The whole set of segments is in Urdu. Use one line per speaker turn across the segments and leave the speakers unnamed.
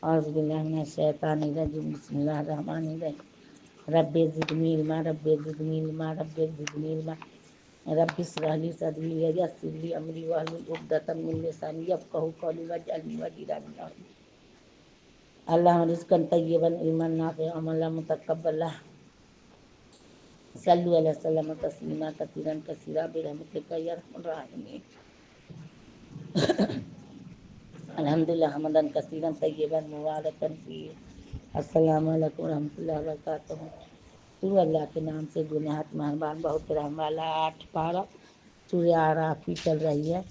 اعوذ باللہ من الشیطان الرجیم بسم اللہ الرحمن الرحیم رب زدنی علما رب زدنی علما رب زدنی علما رب اشرح لی صدری ویسر لی امری واحلل عقدۃ من لسانی یفقہوا قولی واجعلنی وزیرا من اہلی اللہم رزقا طیبا علما نافعا عملا متقبلا صلوا علی وسلم تسلیما کثیرا کثیرا برحمتک یا ارحم الراحمین الحمدللہ حمدا کثیرا طیبا مبارکا فیہ السلام علیکم ورحمۃ اللہ وبرکاتہ۔ شروع اللہ کے نام سے جو نہایت مہربان بہت رحم والا۔ 8 پارہ سورہ اعراف کی چل رہی ہے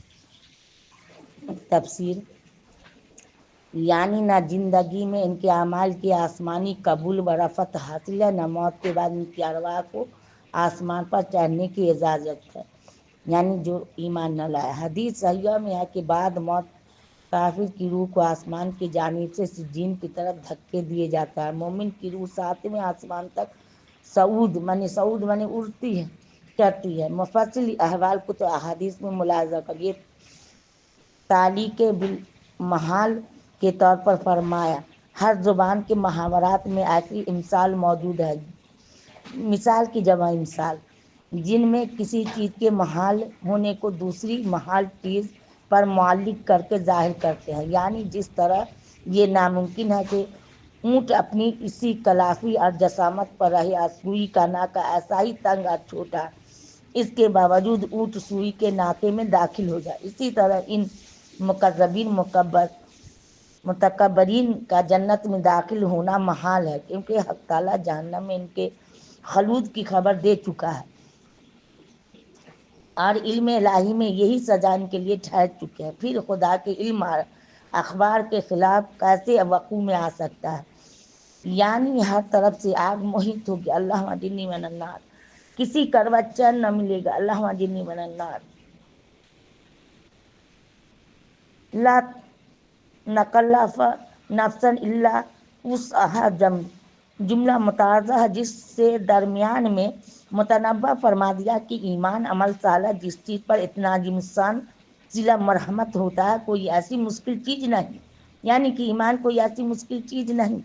تفسیر، یعنی نہ زندگی میں ان کے اعمال کی آسمانی قبول و رفعت حاصل ہے، نہ موت کے بعد ان کی ارواح کو آسمان پر چڑھنے کی اجازت ہے، یعنی جو ایمان نہ لائے۔ حدیث صحیحہ میں ہے کہ بعد موت کافر کی روح کو آسمان کی جانب سے سجین کی طرف دھکے دیے جاتا ہے، مومن کی روح 7ویں آسمان تک صعود معنی اڑتی ہے، چڑھتی ہے۔ مفصل احوال کو تو احادیث میں ملاحظہ کریے۔ تعلیق بالمحال کے طور پر فرمایا، ہر زبان کے محاورات میں ایسی امثال موجود ہے، مثال کی جمع امثال، جن میں کسی چیز کے محال ہونے کو دوسری محال چیز پر معلق کر کے ظاہر کرتے ہیں، یعنی جس طرح یہ ناممکن ہے کہ اونٹ اپنی اسی کلافی اور جسامت پر رہے اور سوئی کا ناکہ ایسا ہی تنگ اور چھوٹا، اس کے باوجود اونٹ سوئی کے ناکے میں داخل ہو جائے، اسی طرح ان مکذبین متکبرین کا جنت میں داخل ہونا محال ہے، کیونکہ حق تعالیٰ جہنم میں ان کے خلود کی خبر دے چکا ہے اور علم الہی میں یہی سزا ان کے لیے ٹھہر چکے ہیں۔ پھر خدا کے علم اور اخبار کے خلاف کیسے وقوع میں آ سکتا ہے؟ یعنی ہر طرف سے آگ محیط ہوگی، اللہم اجرنی من النار، کسی کروٹ چین نہ ملے گا، اللہم اجرنی من النار، لا نکلف نفسا الا وسعها، جملہ متعارضہ ہے جس سے درمیان میں متنبع فرما دیا کہ ایمان عمل صالح جس چیز پر اتنا عظیم الشان ضلع مرحمت ہوتا ہے، کوئی ایسی مشکل چیز نہیں، یعنی کہ ایمان کوئی ایسی مشکل چیز نہیں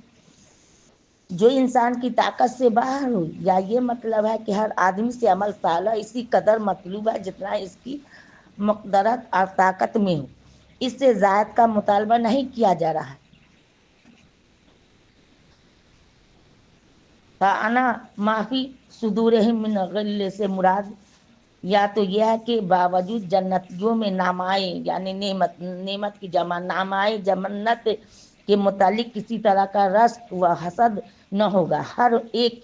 جو انسان کی طاقت سے باہر ہو، یا یہ مطلب ہے کہ ہر آدمی سے عمل صالح اسی قدر مطلوب ہے جتنا اس کی مقدرت اور طاقت میں ہو، اس سے زائد کا مطالبہ نہیں کیا جا رہا ہے۔ فانا معافی صدورہم من غل سے مراد یا تو یہ ہے کہ باوجود جنتیوں میں نامائے، یعنی نعمت کی جمع نامائے جنت کے متعلق کسی طرح کا رشک و حسد نہ ہوگا، ہر ایک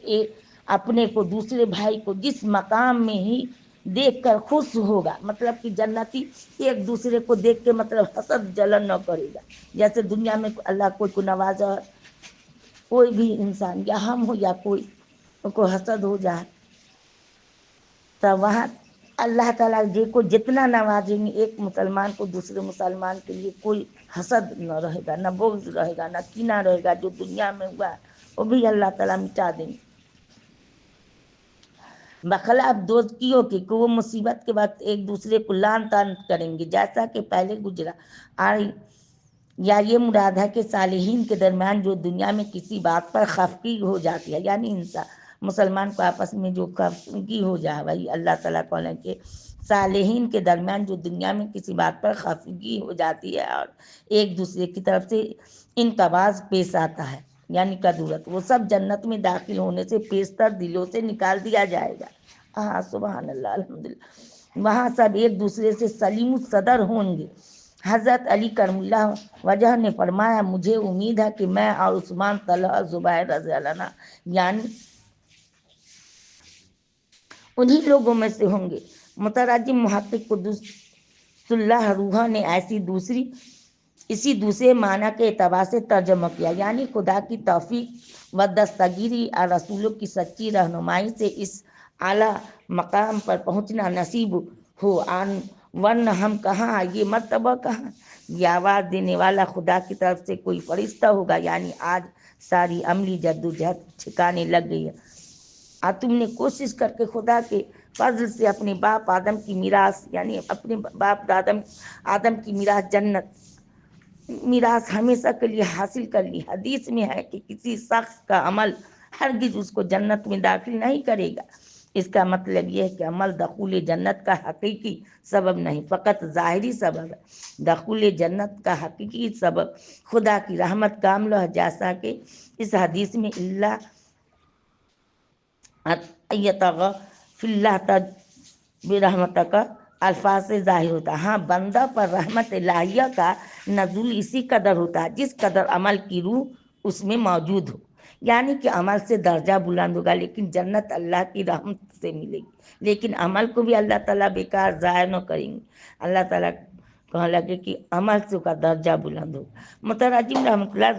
اپنے کو دوسرے بھائی کو جس مقام میں ہی دیکھ کر خوش ہوگا، مطلب کہ جنتی ایک دوسرے کو دیکھ کے حسد جلن نہ کرے گا، جیسے دنیا میں اللہ کوئی کو نوازا، کوئی بھی انسان یا ہم ہو یا کوئی کو حسد ہو جائے تو وہاں اللہ تعالیٰ جی کو جتنا نوازیں گے، ایک مسلمان کو دوسرے مسلمان کے لیے کوئی حسد نہ رہے گا، نہ بغض رہے گا، نہ کینہ رہے گا، جو دنیا میں ہوا ہے وہ بھی اللہ تعالیٰ مٹا دیں گے، بخلاف دوستیوں کے کہ وہ مصیبت کے وقت ایک دوسرے کو لعن طعن کریں گے، جیسا کہ پہلے گزرا۔ اور یا یہ مراد ہے کہ صالحین کے درمیان جو دنیا میں کسی بات پر خفگی ہو جاتی ہے، یعنی انسان مسلمان کو آپس میں جو خفگی ہو جائے، وہی اللہ تعالیٰ کہنے کہ صالحین کے درمیان جو دنیا میں کسی بات پر خفگی ہو جاتی ہے اور ایک دوسرے کی طرف سے انقباض پیش آتا ہے، یعنی کدورت، وہ سب جنت میں داخل ہونے سے پیشتر دلوں سے نکال دیا جائے گا۔ ہاں سبحان اللہ، الحمدللہ، وہاں سب ایک دوسرے سے سلیم الصدر ہوں گے۔ حضرت علی کرم اللہ وجہ نے فرمایا، مجھے امید ہے کہ میں اور عثمان، طلحہ، زبیر رضی اللہ عنہ یعنی انہی لوگوں میں سے ہوں گے۔ مترجم محقق قدس اللہ روحہ نے اسی دوسرے معنی کے اعتبار سے ترجمہ کیا، یعنی خدا کی توفیق و دستگیری اور رسولوں کی سچی رہنمائی سے اس اعلیٰ مقام پر پہنچنا نصیب ہو، ورنہ ہم کہاں، یہ مرتبہ کہاں۔ یہ آواز دینے والا خدا کی طرف سے کوئی فرشتہ ہوگا، یعنی آج ساری عملی جدوجہد ٹھکانے لگ گئی ہے اور تم نے کوشش کر کے خدا کے فضل سے اپنے باپ آدم کی میراث، یعنی اپنے باپ آدم کی میراث جنت میراث ہمیشہ کے لیے حاصل کر لی۔ حدیث میں ہے کہ کسی شخص کا عمل ہرگز اس کو جنت میں داخل نہیں کرے گا۔ اس کا مطلب یہ ہے کہ عمل دخول جنت کا حقیقی سبب نہیں، فقط ظاہری سبب ہے۔ دخول جنت کا حقیقی سبب خدا کی رحمت کاملہ ہے، جیسا کہ اس حدیث میں اللہ ایتغ فی اللہ برحمت کا الفاظ سے ظاہر ہوتا ہے۔ ہاں، بندہ پر رحمت الہیہ کا نزول اسی قدر ہوتا ہے جس قدر عمل کی روح اس میں موجود ہو، یعنی کہ عمل سے درجہ بلند ہوگا، لیکن جنت اللہ کی رحمت سے ملے گی۔ لیکن عمل کو بھی اللہ تعالیٰ بیکار ضائع نہ کریں گے، اللہ تعالیٰ کہنے لگے کہ عمل سے کا درجہ بلند ہوگا۔ مترجم رحمۃ اللہ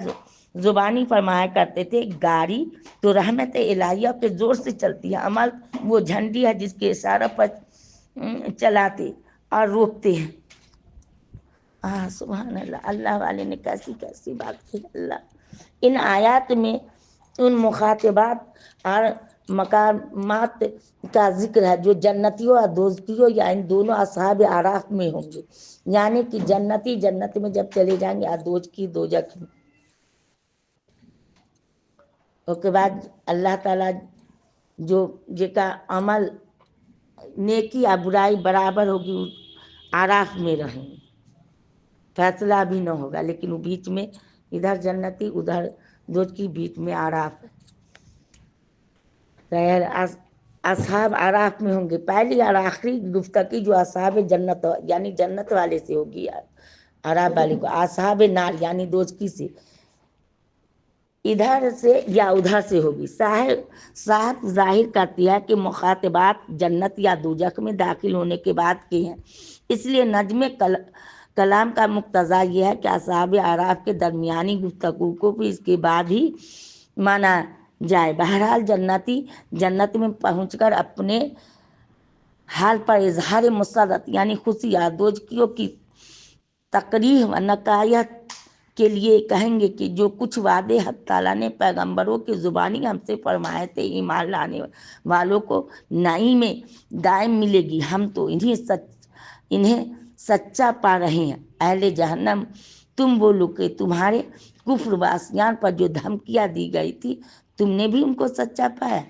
زبانی فرمایا کرتے تھے، گاڑی تو رحمت الہیہ کے زور سے چلتی ہے، عمل وہ جھنڈی ہے جس کے اشارہ پر چلاتے اور روکتے ہیں۔ سبحان اللہ، اللہ والے نے کیسی کیسی بات کی۔ اللہ ان آیات میں ان مخاطبات اور مقامات کا ذکر ہے جو جنتیوں اور دوزخیوں یا ان دونوں اصحاب اعراف میں ہوں گے، یعنی کہ جنتی جنت میں جب چلے جائیں گے اور دوزخی دوزخ میں۔ اس کے بعد اللہ تعالیٰ جو جن کا عمل نیکی یا برائی برابر ہوگی آراف میں رہیں گے، فیصلہ بھی نہ ہوگا، لیکن وہ بیچ میں ادھر جنتی ادھر دوزخی، بیچ میں آراف ہے۔ اصحاب آراف میں ہوں گے۔ پہلی اور آخری گفتگی جو اصحاب جنت یعنی جنت والے سے ہوگی، آراف والے کو، اصحاب نار یعنی دوزخی سے ادھر سے یا ادھر سے ہوگی۔ صاحب ظاہر کرتی ہے کہ مخاطبات جنت یا دوزخ میں داخل ہونے کے بعد کی ہیں، اس لیے نظم کلام کا مقتضا یہ ہے کہ اصحاب اعراف کے درمیانی گفتگو کو بھی اس کے بعد ہی مانا جائے۔ بہرحال جنتی جنت میں پہنچ کر اپنے حال پر اظہار مسرت یعنی خوشی، دوزخیوں کی تقریح و نکایت کے لیے کہیں گے کہ جو کچھ وعدے حق تعالیٰ نے پیغمبروں کی زبانی ہم سے فرمائے تھے، ایمان لانے والوں کو نعیم دائم ملے گی، ہم تو انہیں سچا پا رہے ہیں۔ اہل جہنم تم بولو کہ تمہارے کفر و عصیان پر جو دھمکیاں دی گئی تھی تم نے بھی ان کو سچا پایا؟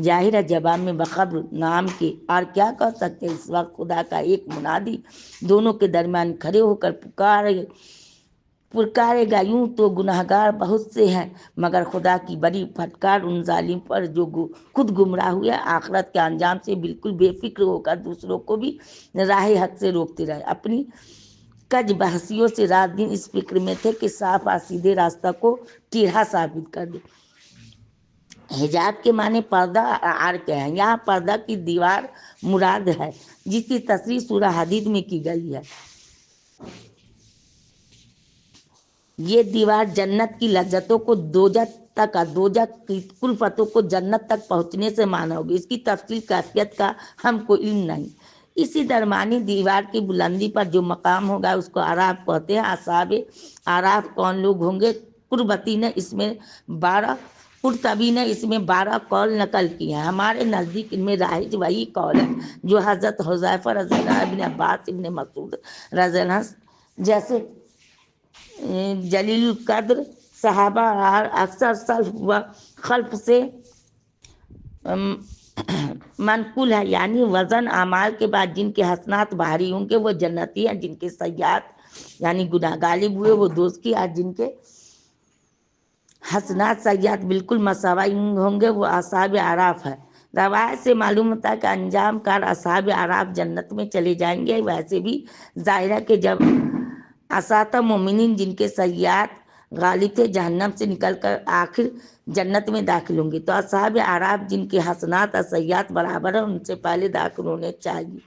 ظاہر جواب میں بخبر نام کے اور کیا کر سکتے۔ اس وقت خدا کا ایک منادی دونوں کے درمیان کھڑے ہو کر پکارے گا، یوں تو گناہگار بہت سے ہیں مگر خدا کی بڑی پھٹکار ان ظالم پر جو خود گمراہ ہوئے، آخرت کے انجام سے بالکل بے فکر ہو کر دوسروں کو بھی راہ حق سے روکتے رہے، اپنی کج بحثیوں سے رات دن اس فکر میں تھے کہ صاف اور سیدھے راستہ کو ٹیڑھا ثابت کر دے۔ حجاب کے معنی پردہ آر کے ہیں، یہاں پردہ کی دیوار مراد ہے جس کی تصریح سورہ حدید میں کی گئی ہے۔ یہ دیوار جنت کی لذتوں کو دوزخ تک اور دوزخ کی کلفتوں کو جنت تک پہنچنے سے مانا ہوگی۔ اس کی تفصیل کیفیت کا ہم کو علم نہیں۔ اسی درمیانی دیوار کی بلندی پر جو مقام ہوگا اس کو اعراف کہتے ہیں۔ اصحاب اعراف کون لوگ ہوں گے؟ قرطبی نے اس میں 12 قول نقل کیے ہیں۔ ہمارے نزدیک ان میں رائج وہی قول ہے جو حضرت حذیفہ رضی اللہ عنہ، ابن عباس، ابن مسعود رضی اللہ عنہ جیسے جلیل القدر صحابہ اور اکثر سلف و خلف سے منقول ہے، یعنی وزن اعمال کے بعد جن کے حسنات بھاری ہوں گے وہ جنتی ہیں، جن کے سیئات یعنی گناہ غالب ہوئے وہ دوزخی، اور جن کے حسنات سیئات بالکل مساوی ہوں گے وہ اصحاب اعراف ہے۔ روایت سے معلوم ہوتا ہے کہ انجام کار اصحاب اعراف جنت میں چلے جائیں گے۔ ویسے بھی ظاہر ہے کہ جب اساتہ مومنین جن کے سیئات غالب تھے جہنم سے نکل کر آخر جنت میں داخل ہوں گے، تو اصحاب اعراف جن کے حسنات اور سیئات برابر ہیں ان سے پہلے داخل ہونے چاہیے۔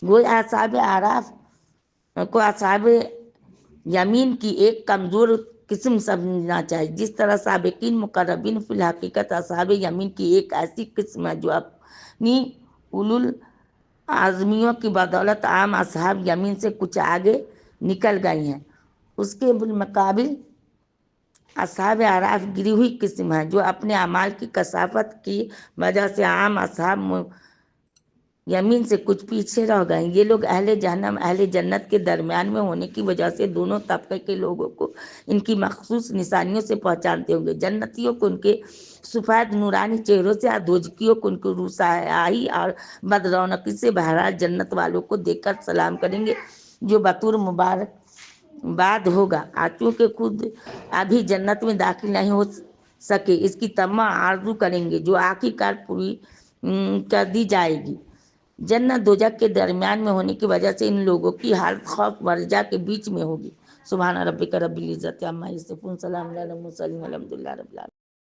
گویا اصحاب اعراف کو اصحاب یمین کی ایک کمزور قسم سمجھنا چاہیے، جس طرح سابقین مقربین فی الحقیقت اصحاب یمین کی ایک ایسی قسم ہے جو اپنی اولوالعزمیوں کی بدولت عام اصحاب یمین سے کچھ آگے نکل گئی ہیں۔ اس کے بالمقابل اصحاب اعراف گری ہوئی قسم ہے جو اپنے اعمال کی کثافت کی وجہ سے عام اصحاب یمین سے کچھ پیچھے رہ گئے. یہ لوگ اہل جہنم اہل جنت کے درمیان میں ہونے کی وجہ سے دونوں طبقے کے لوگوں کو ان کی مخصوص نشانیوں سے پہچانتے ہوں گے. جنتیوں کو ان کے سفید نورانی چہروں سے اور دوزخیوں کو ان کی روسیاہی اور بد رونقی سے. بہرحال جنت والوں کو دیکھ کر سلام کریں گے جو بطور مبارک بعد ہوگا. چونکہ خود ابھی جنت میں داخل نہیں ہو سکے اس کی تمام آرزو کریں گے جو آخر کار پوری کر دی جائے گی. جنت دوزخ کے درمیان میں ہونے کی وجہ سے ان لوگوں کی حالت خوف ورجا کے بیچ میں ہوگی. سبحان ربک رب العزت عما یصفون، سلام علی المرسلین، الحمد للہ رب العالمین.